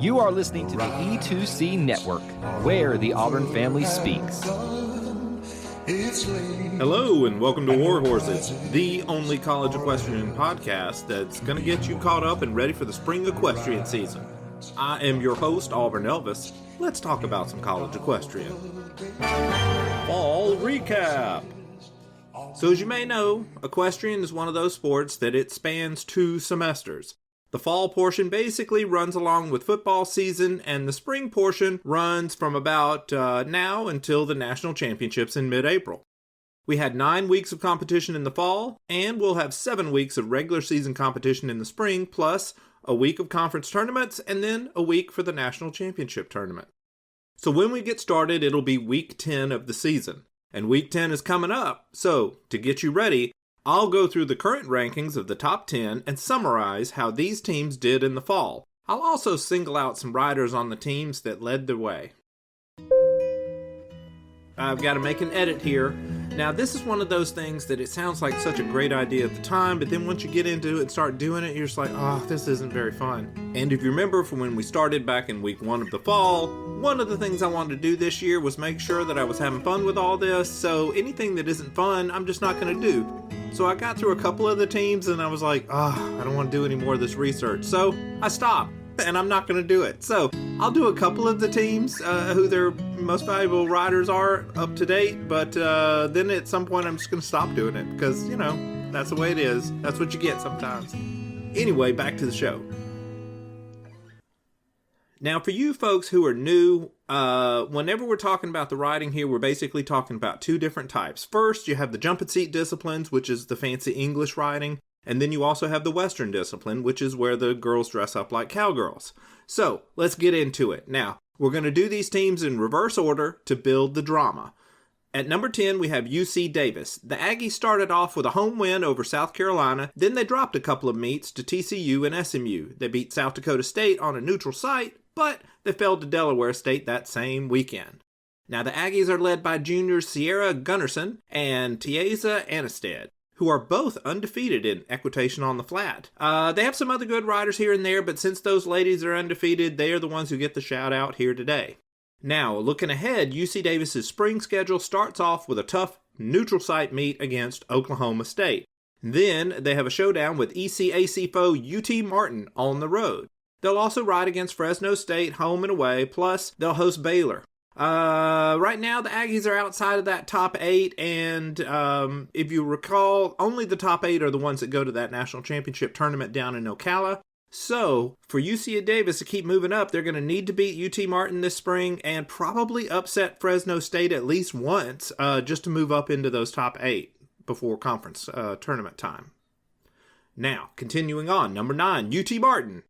You are listening to the E2C Network, where the Auburn family speaks. Hello and welcome to War Horses, the only college equestrian podcast that's going to get you caught up and ready for the spring equestrian season. I am your host, Auburn Elvis. Let's talk about some college equestrian. Fall recap. So as you may know, equestrian is one of those sports that it spans 2 semesters. The fall portion basically runs along with football season, and the spring portion runs from about now until the national championships in mid-April. We had 9 weeks of competition in the fall, and we'll have 7 weeks of regular season competition in the spring, plus a week of conference tournaments, and then a week for the national championship tournament. So when we get started, it'll be week 10 of the season, and week 10 is coming up. So to get you ready, I'll go through the current rankings of the top 10 and summarize how these teams did in the fall. I'll also single out some riders on the teams that led the way. I've got to make an edit here. Now, this is one of those things that it sounds like such a great idea at the time, but then once you get into it and start doing it, you're just like, oh, this isn't very fun. And if you remember from when we started back in week 1 of the fall, one of the things I wanted to do this year was make sure that I was having fun with all this, so anything that isn't fun, I'm just not going to do. So I got through a couple of the teams and I was like, I don't want to do any more of this research. So I stopped, and I'm not going to do it. So I'll do a couple of the teams who their most valuable riders are up to date, but then at some point I'm just going to stop doing it because, that's the way it is. That's what you get sometimes. Anyway, back to the show. Now, for you folks who are new, whenever we're talking about the riding here, we're basically talking about 2 different types. First, you have the jump and seat disciplines, which is the fancy English riding. And then you also have the Western discipline, which is where the girls dress up like cowgirls. So, let's get into it. Now, we're going to do these teams in reverse order to build the drama. At number 10, we have UC Davis. The Aggies started off with a home win over South Carolina, then they dropped a couple of meets to TCU and SMU. They beat South Dakota State on a neutral site, but they fell to Delaware State that same weekend. Now, the Aggies are led by juniors Sierra Gunnarsson and Tiesa Anasted, who are both undefeated in equitation on the flat. They have some other good riders here and there, but since those ladies are undefeated, they are the ones who get the shout out here today. Now, looking ahead, UC Davis's spring schedule starts off with a tough neutral site meet against Oklahoma State. Then they have a showdown with ECAC foe UT Martin on the road. They'll also ride against Fresno State home and away, plus they'll host Baylor. Right now, the Aggies are outside of that top 8, and if you recall, only the top 8 are the ones that go to that national championship tournament down in Ocala. So, for UC Davis to keep moving up, they're going to need to beat UT Martin this spring and probably upset Fresno State at least once just to move up into those top 8 before conference tournament time. Now, continuing on, number 9, UT Martin.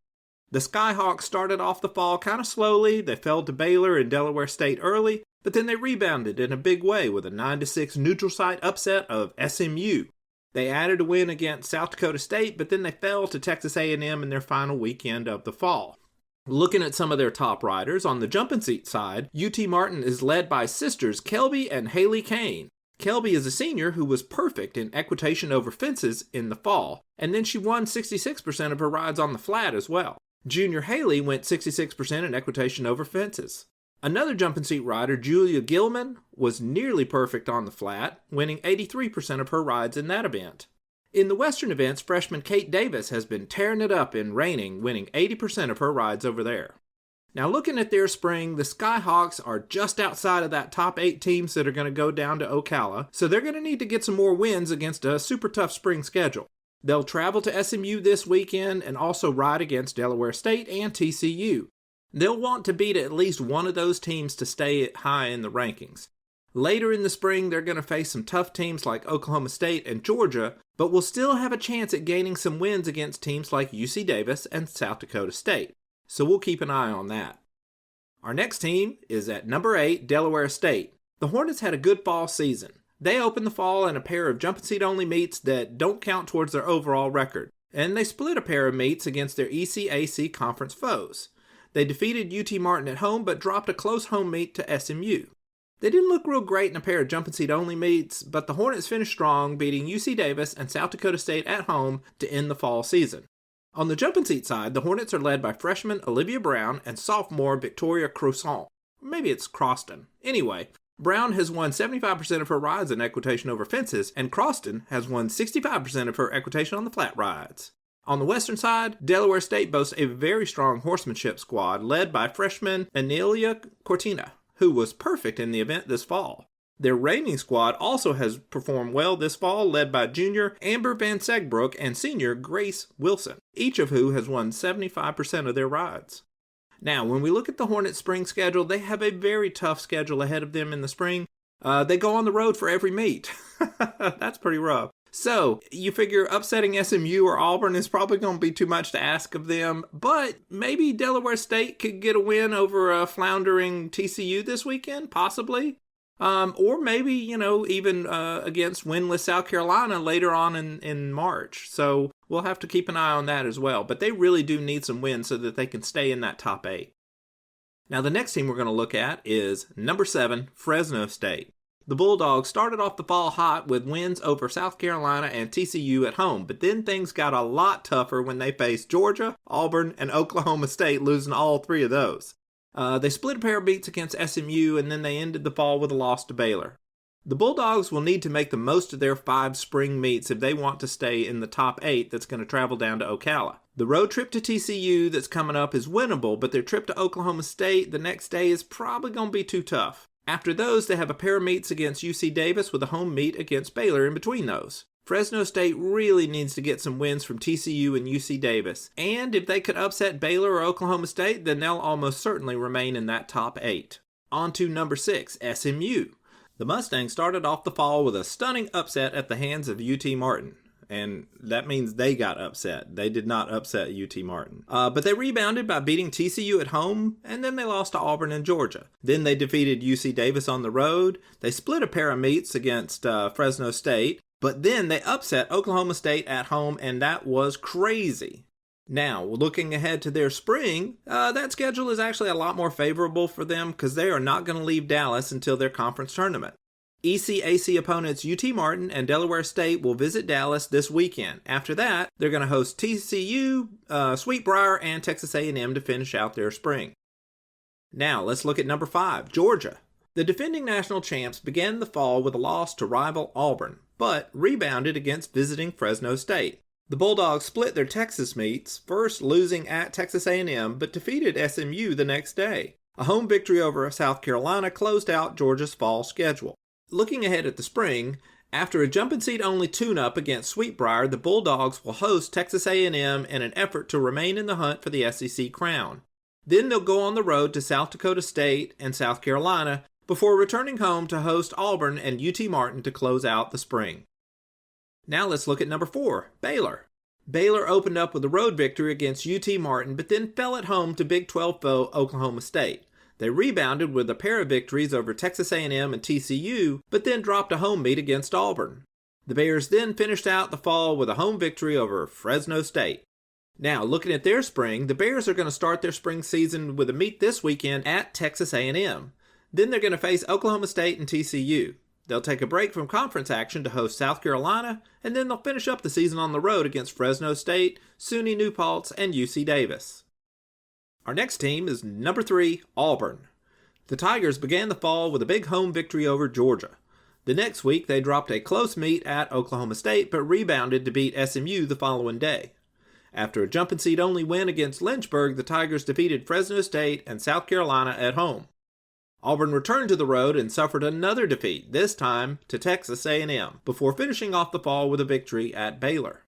The Skyhawks started off the fall kind of slowly. They fell to Baylor and Delaware State early, but then they rebounded in a big way with a 9-6 neutral site upset of SMU. They added a win against South Dakota State, but then they fell to Texas A&M in their final weekend of the fall. Looking at some of their top riders, on the jumping seat side, UT Martin is led by sisters Kelby and Haley Kane. Kelby is a senior who was perfect in equitation over fences in the fall, and then she won 66% of her rides on the flat as well. Junior Haley went 66% in equitation over fences. Another jumping seat rider, Julia Gilman, was nearly perfect on the flat, winning 83% of her rides in that event. In the Western events, freshman Kate Davis has been tearing it up in reining, winning 80% of her rides over there. Now looking at their spring, the Skyhawks are just outside of that top 8 teams that are going to go down to Ocala, so they're going to need to get some more wins against a super tough spring schedule. They'll travel to SMU this weekend and also ride against Delaware State and TCU. They'll want to beat at least one of those teams to stay high in the rankings. Later in the spring, they're going to face some tough teams like Oklahoma State and Georgia, but will still have a chance at gaining some wins against teams like UC Davis and South Dakota State. So we'll keep an eye on that. Our next team is at number 8, Delaware State. The Hornets had a good fall season. They opened the fall in a pair of jump and seat only meets that don't count towards their overall record, and they split a pair of meets against their ECAC conference foes. They defeated UT Martin at home but dropped a close home meet to SMU. They didn't look real great in a pair of jump and seat only meets, but the Hornets finished strong, beating UC Davis and South Dakota State at home to end the fall season. On the jumping seat side, the Hornets are led by freshman Olivia Brown and sophomore Victoria Croissant. Maybe it's Croston. Anyway, Brown has won 75% of her rides in equitation over fences, and Croston has won 65% of her equitation on the flat rides. On the western side, Delaware State boasts a very strong horsemanship squad led by freshman Anelia Cortina, who was perfect in the event this fall. Their reigning squad also has performed well this fall, led by junior Amber Van Segbrook and senior Grace Wilson, each of who has won 75% of their rides. Now, when we look at the Hornets' spring schedule, they have a very tough schedule ahead of them in the spring. They go on the road for every meet. That's pretty rough. So, you figure upsetting SMU or Auburn is probably going to be too much to ask of them, but maybe Delaware State could get a win over a floundering TCU this weekend, possibly. Or maybe, even against winless South Carolina later on in March. So we'll have to keep an eye on that as well. But they really do need some wins so that they can stay in that top 8. Now the next team we're going to look at is number 7, Fresno State. The Bulldogs started off the fall hot with wins over South Carolina and TCU at home, but then things got a lot tougher when they faced Georgia, Auburn, and Oklahoma State, losing all 3 of those. They split a pair of beats against SMU, and then they ended the fall with a loss to Baylor. The Bulldogs will need to make the most of their 5 spring meets if they want to stay in the top 8 that's going to travel down to Ocala. The road trip to TCU that's coming up is winnable, but their trip to Oklahoma State the next day is probably going to be too tough. After those, they have a pair of meets against UC Davis with a home meet against Baylor in between those. Fresno State really needs to get some wins from TCU and UC Davis, and if they could upset Baylor or Oklahoma State, then they'll almost certainly remain in that top 8. On to number 6, SMU. The Mustangs started off the fall with a stunning upset at the hands of UT Martin, and that means they got upset. They did not upset UT Martin. But they rebounded by beating TCU at home, and then they lost to Auburn and Georgia. Then they defeated UC Davis on the road. They split a pair of meets against Fresno State, but then they upset Oklahoma State at home, and that was crazy. Now, looking ahead to their spring, that schedule is actually a lot more favorable for them because they are not going to leave Dallas until their conference tournament. ECAC opponents UT Martin and Delaware State will visit Dallas this weekend. After that, they're going to host TCU, Sweetbriar, and Texas A&M to finish out their spring. Now, let's look at number 5, Georgia. The defending national champs began the fall with a loss to rival Auburn, but rebounded against visiting Fresno State. The Bulldogs split their Texas meets, first losing at Texas A&M, but defeated SMU the next day. A home victory over South Carolina closed out Georgia's fall schedule. Looking ahead at the spring, after a jumping seat only tune-up against Sweetbriar, the Bulldogs will host Texas A&M in an effort to remain in the hunt for the SEC crown. Then they'll go on the road to South Dakota State and South Carolina before returning home to host Auburn and UT Martin to close out the spring. Now let's look at number 4, Baylor. Baylor opened up with a road victory against UT Martin, but then fell at home to Big 12 foe Oklahoma State. They rebounded with a pair of victories over Texas A&M and TCU, but then dropped a home meet against Auburn. The Bears then finished out the fall with a home victory over Fresno State. Now, looking at their spring, the Bears are going to start their spring season with a meet this weekend at Texas A&M. Then they're going to face Oklahoma State and TCU. They'll take a break from conference action to host South Carolina, and then they'll finish up the season on the road against Fresno State, SUNY New Paltz, and UC Davis. Our next team is number 3, Auburn. The Tigers began the fall with a big home victory over Georgia. The next week, they dropped a close meet at Oklahoma State, but rebounded to beat SMU the following day. After a jumping seat only win against Lynchburg, the Tigers defeated Fresno State and South Carolina at home. Auburn returned to the road and suffered another defeat, this time to Texas A&M, before finishing off the fall with a victory at Baylor.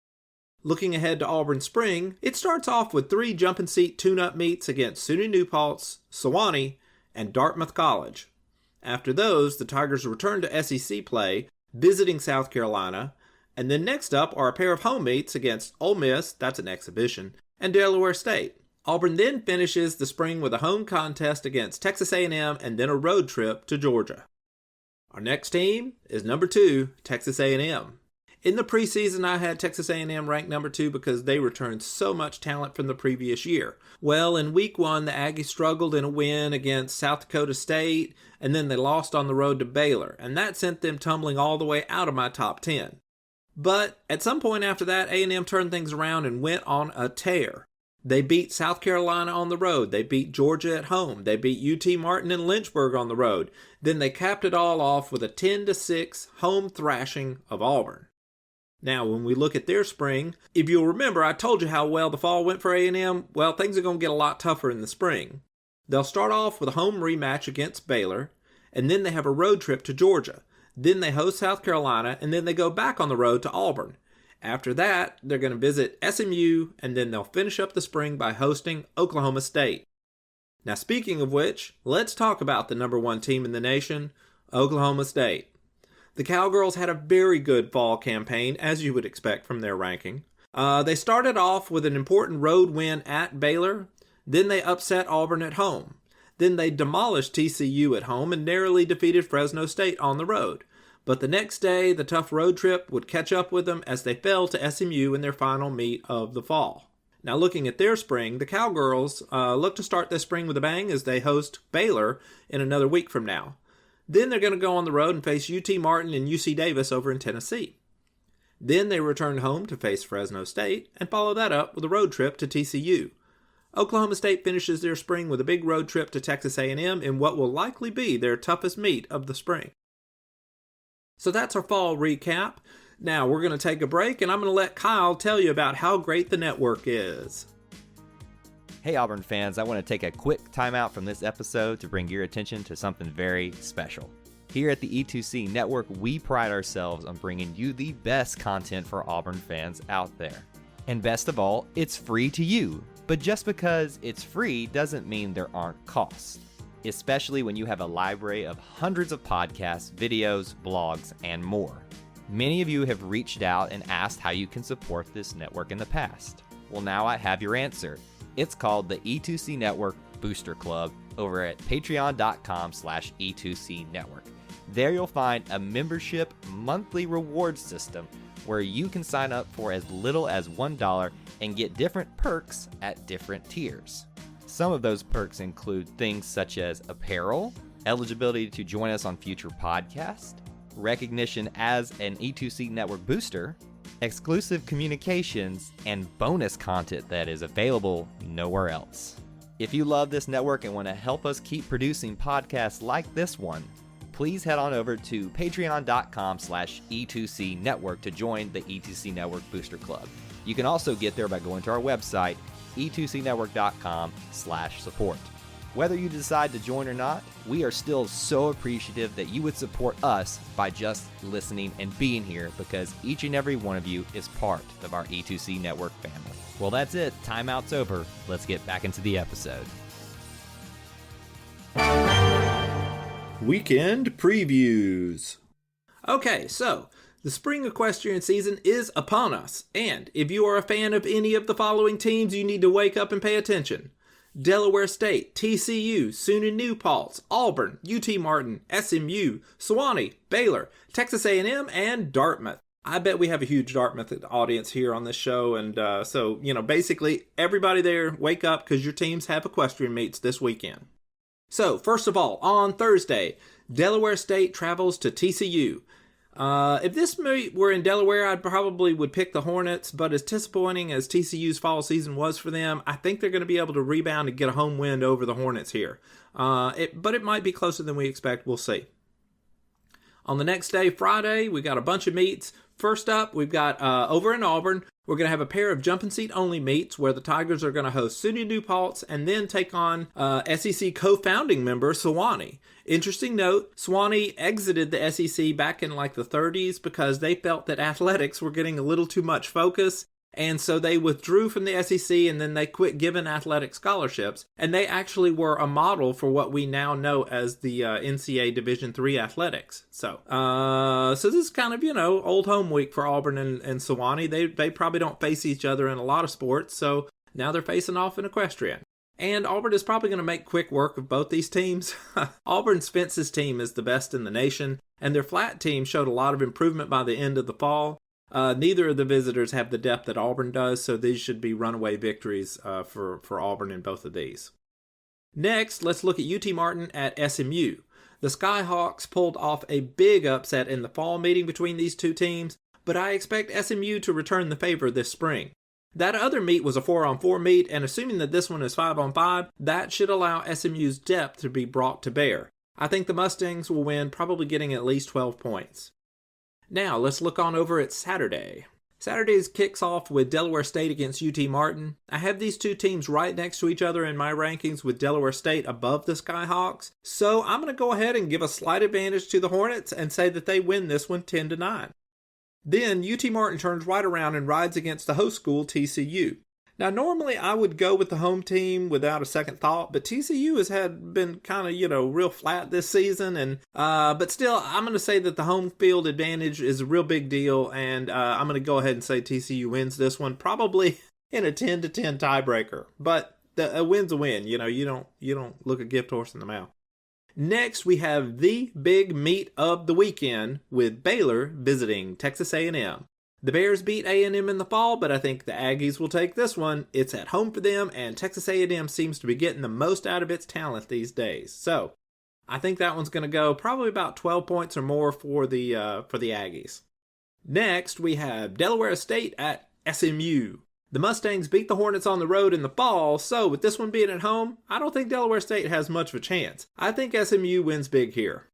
Looking ahead to Auburn spring, it starts off with 3 jumping seat tune-up meets against SUNY New Paltz, Sewanee, and Dartmouth College. After those, the Tigers return to SEC play, visiting South Carolina, and then next up are a pair of home meets against Ole Miss, that's an exhibition, and Delaware State. Auburn then finishes the spring with a home contest against Texas A&M and then a road trip to Georgia. Our next team is number 2, Texas A&M. In the preseason, I had Texas A&M ranked number 2 because they returned so much talent from the previous year. Well, in week 1, the Aggies struggled in a win against South Dakota State, and then they lost on the road to Baylor, and that sent them tumbling all the way out of my top 10. But at some point after that, A&M turned things around and went on a tear. They beat South Carolina on the road. They beat Georgia at home. They beat UT Martin and Lynchburg on the road. Then they capped it all off with a 10-6 home thrashing of Auburn. Now, when we look at their spring, if you'll remember, I told you how well the fall went for A&M. Well, things are going to get a lot tougher in the spring. They'll start off with a home rematch against Baylor, and then they have a road trip to Georgia. Then they host South Carolina, and then they go back on the road to Auburn. After that, they're going to visit SMU, and then they'll finish up the spring by hosting Oklahoma State. Now, speaking of which, let's talk about the number one team in the nation, Oklahoma State. The Cowgirls had a very good fall campaign, as you would expect from their ranking. They started off with an important road win at Baylor. Then they upset Auburn at home. Then they demolished TCU at home and narrowly defeated Fresno State on the road. But the next day, the tough road trip would catch up with them as they fell to SMU in their final meet of the fall. Now, looking at their spring, the Cowgirls look to start this spring with a bang as they host Baylor in another week from now. Then they're going to go on the road and face UT Martin and UC Davis over in Tennessee. Then they return home to face Fresno State and follow that up with a road trip to TCU. Oklahoma State finishes their spring with a big road trip to Texas A&M in what will likely be their toughest meet of the spring. So that's our fall recap. Now we're going to take a break, and I'm going to let Kyle tell you about how great the network is. Hey Auburn fans, I want to take a quick timeout from this episode to bring your attention to something very special. Here at the E2C Network, we pride ourselves on bringing you the best content for Auburn fans out there. And best of all, it's free to you. But just because it's free doesn't mean there aren't costs, especially when you have a library of hundreds of podcasts, videos, blogs, and more. Many of you have reached out and asked how you can support this network in the past. Well, now I have your answer. It's called the E2C Network Booster Club over at patreon.com/E2C Network. There you'll find a membership monthly reward system where you can sign up for as little as $1 and get different perks at different tiers. Some of those perks include things such as apparel, eligibility to join us on future podcasts, recognition as an E2C Network booster, exclusive communications, and bonus content that is available nowhere else. If you love this network and want to help us keep producing podcasts like this one, please head on over to patreon.com/E2C Network to join the E2C Network Booster Club. You can also get there by going to our website, e2cnetwork.com/support. Whether you decide to join or not, we are still so appreciative that you would support us by just listening and being here, because each and every one of you is part of our E2C Network family. Well, that's it. Timeout's over. Let's get back into the episode. Weekend previews. Okay, so the spring equestrian season is upon us, and if you are a fan of any of the following teams, you need to wake up and pay attention. Delaware State, TCU, SUNY New Paltz, Auburn, UT Martin, SMU, Sewanee, Baylor, Texas A&M, and Dartmouth. I bet we have a huge Dartmouth audience here on this show, and so, basically everybody there, wake up, because your teams have equestrian meets this weekend. So, first of all, on Thursday, Delaware State travels to TCU. If this meet were in Delaware, I probably would pick the Hornets, but as disappointing as TCU's fall season was for them, I think they're going to be able to rebound and get a home win over the Hornets here. But it might be closer than we expect. We'll see. On the next day, Friday, we got a bunch of meets. First up, we've got over in Auburn, we're going to have a pair of jumping seat only meets where the Tigers are going to host SUNY New Paltz and then take on SEC co-founding member Sewanee. Interesting note, Sewanee exited the SEC back in like the 30s because they felt that athletics were getting a little too much focus. And so they withdrew from the SEC, and then they quit giving athletic scholarships. And they actually were a model for what we now know as the NCEA Division III athletics. So this is kind of, old home week for Auburn and Sewanee. They probably don't face each other in a lot of sports, so now they're facing off in equestrian. And Auburn is probably going to make quick work of both these teams. Auburn's fences team is the best in the nation, and their flat team showed a lot of improvement by the end of the fall. Neither of the visitors have the depth that Auburn does, so these should be runaway victories for Auburn in both of these. Next, let's look at UT Martin at SMU. The Skyhawks pulled off a big upset in the fall meeting between these two teams, but I expect SMU to return the favor this spring. That other meet was a 4-on-4 meet, and assuming that this one is 5-on-5, that should allow SMU's depth to be brought to bear. I think the Mustangs will win, probably getting at least 12 points. Now, let's look on over at Saturday. Saturday's kicks off with Delaware State against UT Martin. I have these two teams right next to each other in my rankings, with Delaware State above the Skyhawks. So I'm going to go ahead and give a slight advantage to the Hornets and say that they win this one 10-9. Then UT Martin turns right around and rides against the host school TCU. Now, normally I would go with the home team without a second thought, but TCU has been kind of, real flat this season, and but still, I'm going to say that the home field advantage is a real big deal, and I'm going to go ahead and say TCU wins this one, probably in a 10-10 tiebreaker. But a win's a win. You don't look a gift horse in the mouth. Next, we have the big meet of the weekend with Baylor visiting Texas A&M. The Bears beat A&M in the fall, but I think the Aggies will take this one. It's at home for them, and Texas A&M seems to be getting the most out of its talent these days. So, I think that one's going to go probably about 12 points or more for the Aggies. Next, we have Delaware State at SMU. The Mustangs beat the Hornets on the road in the fall, so with this one being at home, I don't think Delaware State has much of a chance. I think SMU wins big here.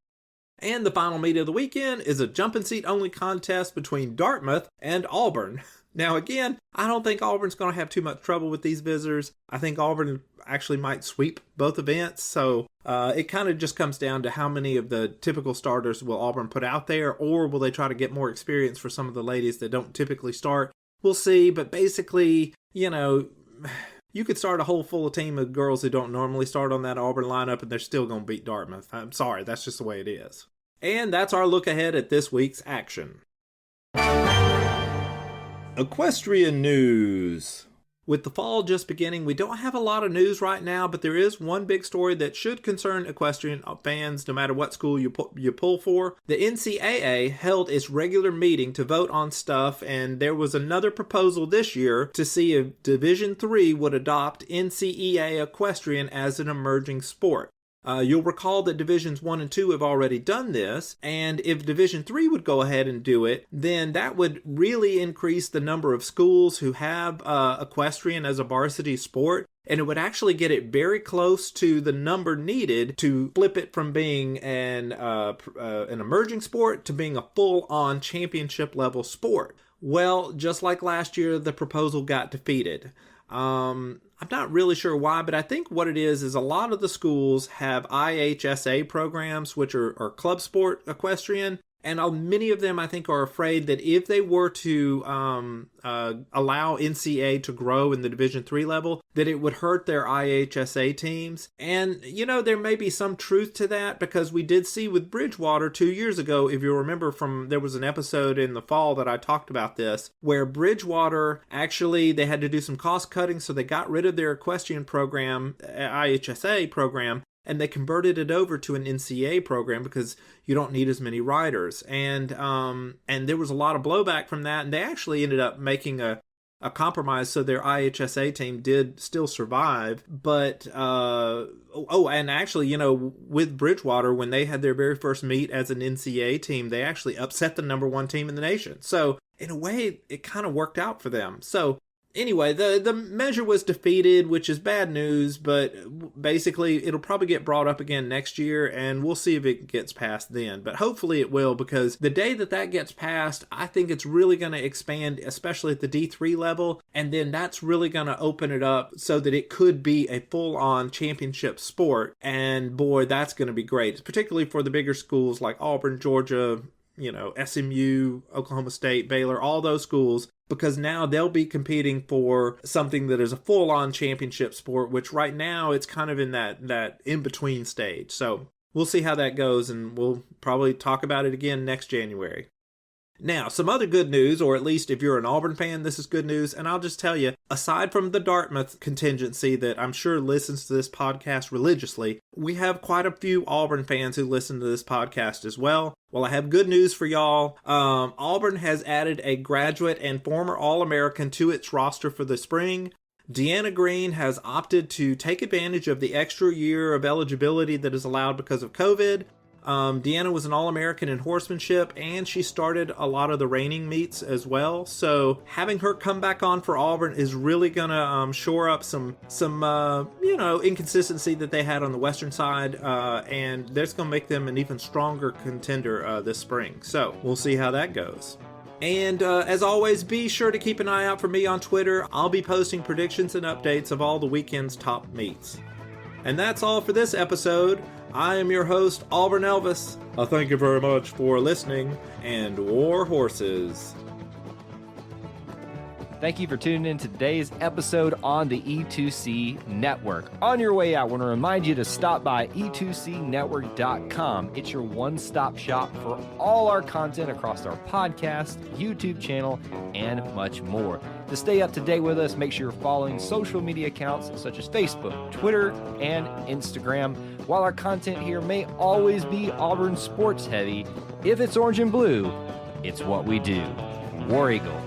And the final meet of the weekend is a jumping seat only contest between Dartmouth and Auburn. Now again, I don't think Auburn's going to have too much trouble with these visitors. I think Auburn actually might sweep both events, so it kind of just comes down to how many of the typical starters will Auburn put out there, or will they try to get more experience for some of the ladies that don't typically start. We'll see, but basically, you could start a whole full team of girls who don't normally start on that Auburn lineup, and they're still going to beat Dartmouth. I'm sorry, that's just the way it is. And that's our look ahead at this week's action. Equestrian news. With the fall just beginning, we don't have a lot of news right now, but there is one big story that should concern equestrian fans no matter what school you pull for. The NCEA held its regular meeting to vote on stuff, and there was another proposal this year to see if Division III would adopt NCEA equestrian as an emerging sport. You'll recall that Divisions 1 and 2 have already done this, and if Division 3 would go ahead and do it, then that would really increase the number of schools who have equestrian as a varsity sport, and it would actually get it very close to the number needed to flip it from being an emerging sport to being a full-on championship-level sport. Well, just like last year, the proposal got defeated. I'm not really sure why, but I think what it is a lot of the schools have IHSA programs, which are club sport equestrian, and many of them I think are afraid that if they were to allow NCEA to grow in the Division III level, that it would hurt their IHSA teams. And, there may be some truth to that, because we did see with Bridgewater 2 years ago, if you remember there was an episode in the fall that I talked about this, where Bridgewater, actually, they had to do some cost cutting, so they got rid of their equestrian program, IHSA program, and they converted it over to an NCEA program because you don't need as many riders. And there was a lot of blowback from that, and they actually ended up making a compromise so their IHSA team did still survive. But, and actually, with Bridgewater, when they had their very first meet as an NCEA team, they actually upset the number one team in the nation. So, in a way, it kind of worked out for them. So, anyway, the measure was defeated, which is bad news, but basically it'll probably get brought up again next year, and we'll see if it gets passed then. But hopefully it will, because the day that gets passed, I think it's really going to expand, especially at the D3 level, and then that's really going to open it up so that it could be a full-on championship sport, and boy, that's going to be great, particularly for the bigger schools like Auburn, Georgia, SMU, Oklahoma State, Baylor, all those schools, because now they'll be competing for something that is a full-on championship sport, which right now it's kind of in that in-between stage. So we'll see how that goes, and we'll probably talk about it again next January. Now, some other good news, or at least if you're an Auburn fan, this is good news. And I'll just tell you, aside from the Dartmouth contingency that I'm sure listens to this podcast religiously, we have quite a few Auburn fans who listen to this podcast as well. Well, I have good news for y'all. Auburn has added a graduate and former All-American to its roster for the spring. Deanna Green has opted to take advantage of the extra year of eligibility that is allowed because of COVID. Deanna was an All-American in horsemanship, and she started a lot of the reining meets as well. So having her come back on for Auburn is really going to shore up some inconsistency that they had on the western side, and that's going to make them an even stronger contender this spring. So we'll see how that goes. And as always, be sure to keep an eye out for me on Twitter. I'll be posting predictions and updates of all the weekend's top meets. And that's all for this episode. I am your host, Auburn Elvis. Thank you very much for listening, and war horses. Thank you for tuning in to today's episode on the E2C Network. On your way out, I want to remind you to stop by e2cnetwork.com. It's your one-stop shop for all our content across our podcast, YouTube channel, and much more. To stay up to date with us, make sure you're following social media accounts such as Facebook, Twitter, and Instagram. While our content here may always be Auburn sports heavy, if it's orange and blue, it's what we do. War Eagle.